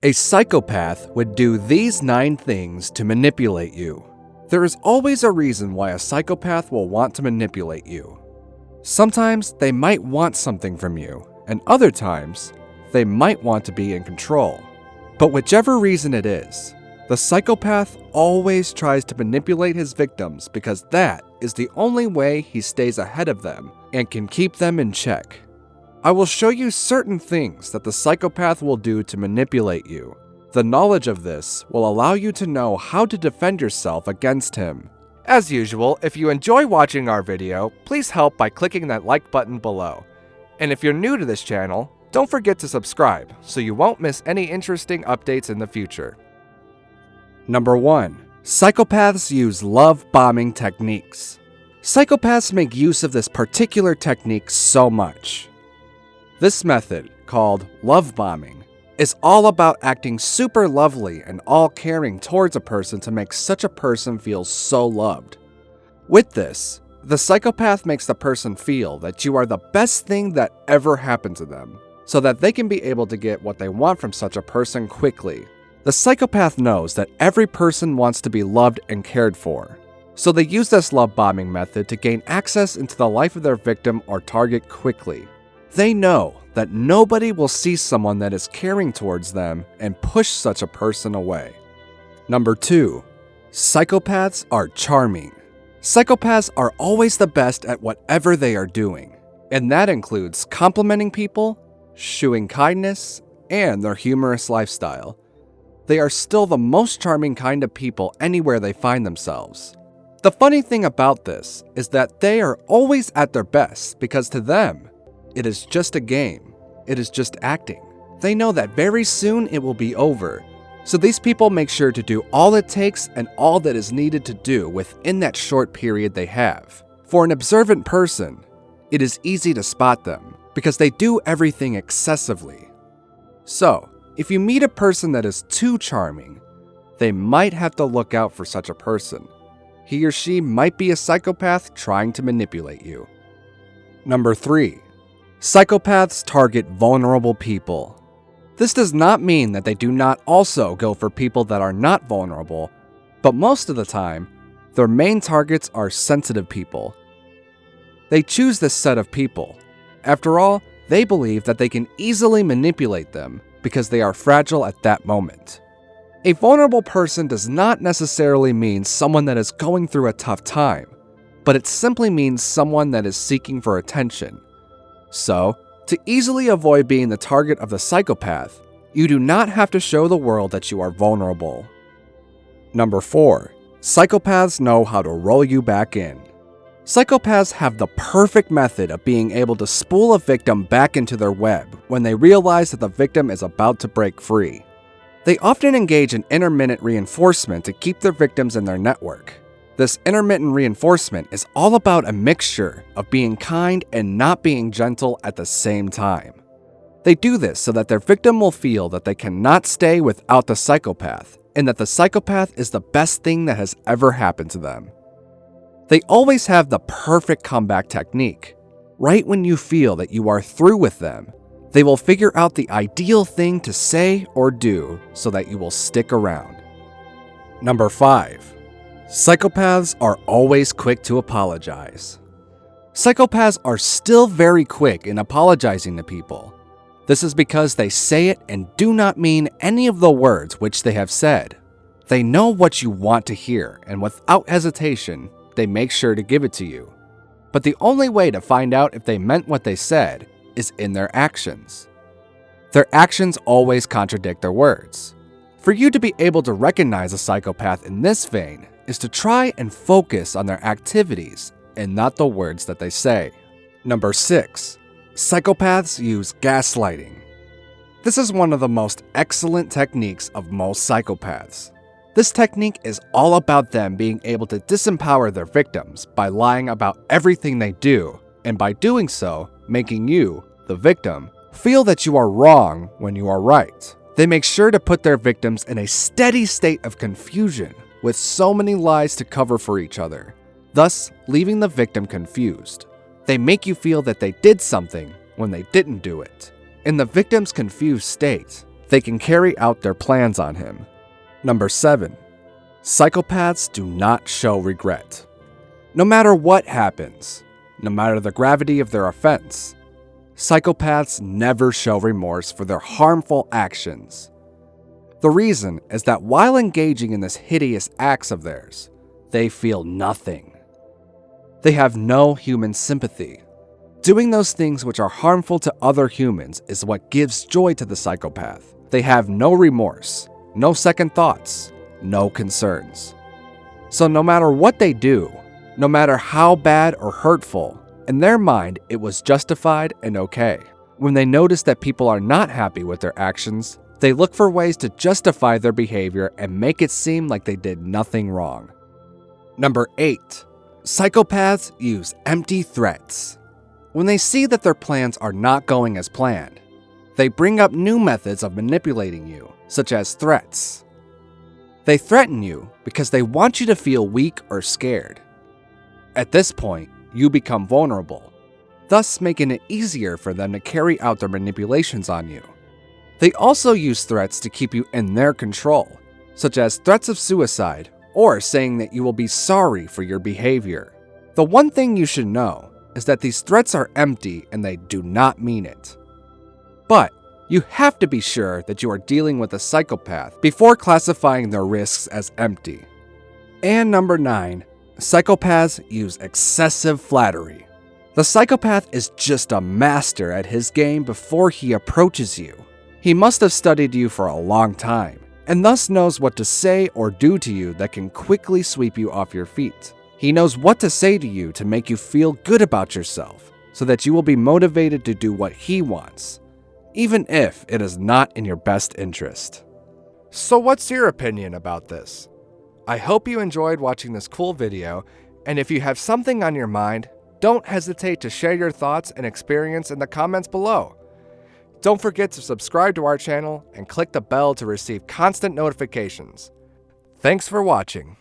A psychopath would do these 9 things to manipulate you. There is always a reason why a psychopath will want to manipulate you. Sometimes they might want something from you, and other times, they might want to be in control. But whichever reason it is, the psychopath always tries to manipulate his victims because that is the only way he stays ahead of them and can keep them in check. I will show you certain things that the psychopath will do to manipulate you. The knowledge of this will allow you to know how to defend yourself against him. As usual, if you enjoy watching our video, please help by clicking that like button below. And if you're new to this channel, don't forget to subscribe so you won't miss any interesting updates in the future. Number 1. Psychopaths use love bombing techniques. Psychopaths make use of this particular technique so much. This method, called love bombing, is all about acting super lovely and all caring towards a person to make such a person feel so loved. With this, the psychopath makes the person feel that you are the best thing that ever happened to them, so that they can be able to get what they want from such a person quickly. The psychopath knows that every person wants to be loved and cared for, so they use this love bombing method to gain access into the life of their victim or target quickly. They know that nobody will see someone that is caring towards them and push such a person away. Number 2. Psychopaths are charming. Psychopaths are always the best at whatever they are doing, and that includes complimenting people, showing kindness, and their humorous lifestyle. They are still the most charming kind of people anywhere they find themselves. The funny thing about this is that they are always at their best because to them, it is just a game. It is just acting. They know that very soon it will be over. So these people make sure to do all it takes and all that is needed to do within that short period they have. For an observant person, it is easy to spot them because they do everything excessively. So, if you meet a person that is too charming, they might have to look out for such a person. He or she might be a psychopath trying to manipulate you. Number 3. Psychopaths target vulnerable people. This does not mean that they do not also go for people that are not vulnerable, but most of the time, their main targets are sensitive people. They choose this set of people. After all, they believe that they can easily manipulate them because they are fragile at that moment. A vulnerable person does not necessarily mean someone that is going through a tough time, but it simply means someone that is seeking for attention. So, to easily avoid being the target of the psychopath, you do not have to show the world that you are vulnerable. Number 4. Psychopaths know how to roll you back in. Psychopaths have the perfect method of being able to spool a victim back into their web when they realize that the victim is about to break free. They often engage in intermittent reinforcement to keep their victims in their network. This intermittent reinforcement is all about a mixture of being kind and not being gentle at the same time. They do this so that their victim will feel that they cannot stay without the psychopath, and that the psychopath is the best thing that has ever happened to them. They always have the perfect comeback technique. Right when you feel that you are through with them, they will figure out the ideal thing to say or do so that you will stick around. Number 5. Psychopaths are always quick to apologize. Psychopaths are still very quick in apologizing to people. This is because they say it and do not mean any of the words which they have said. They know what you want to hear, and without hesitation, they make sure to give it to you. But the only way to find out if they meant what they said is in their actions. Their actions always contradict their words. For you to be able to recognize a psychopath in this vein is to try and focus on their activities and not the words that they say. Number 6. Psychopaths use gaslighting. This is one of the most excellent techniques of most psychopaths. This technique is all about them being able to disempower their victims by lying about everything they do, and by doing so, making you, the victim, feel that you are wrong when you are right. They make sure to put their victims in a steady state of confusion, with so many lies to cover for each other, thus leaving the victim confused. They make you feel that they did something when they didn't do it. In the victim's confused state, they can carry out their plans on him. Number 7. Psychopaths do not show regret. No matter what happens, no matter the gravity of their offense, psychopaths never show remorse for their harmful actions. The reason is that while engaging in this hideous acts of theirs, they feel nothing. They have no human sympathy. Doing those things which are harmful to other humans is what gives joy to the psychopath. They have no remorse, no second thoughts, no concerns. So no matter what they do, no matter how bad or hurtful, in their mind it was justified and okay. When they notice that people are not happy with their actions, they look for ways to justify their behavior and make it seem like they did nothing wrong. Number 8. Psychopaths use empty threats. When they see that their plans are not going as planned, they bring up new methods of manipulating you, such as threats. They threaten you because they want you to feel weak or scared. At this point, you become vulnerable, thus making it easier for them to carry out their manipulations on you. They also use threats to keep you in their control, such as threats of suicide or saying that you will be sorry for your behavior. The one thing you should know is that these threats are empty and they do not mean it. But you have to be sure that you are dealing with a psychopath before classifying their risks as empty. And number 9, psychopaths use excessive flattery. The psychopath is just a master at his game before he approaches you. He must have studied you for a long time, and thus knows what to say or do to you that can quickly sweep you off your feet. He knows what to say to you to make you feel good about yourself, so that you will be motivated to do what he wants, even if it is not in your best interest. So what's your opinion about this? I hope you enjoyed watching this cool video, and if you have something on your mind, don't hesitate to share your thoughts and experience in the comments below. Don't forget to subscribe to our channel and click the bell to receive constant notifications. Thanks for watching.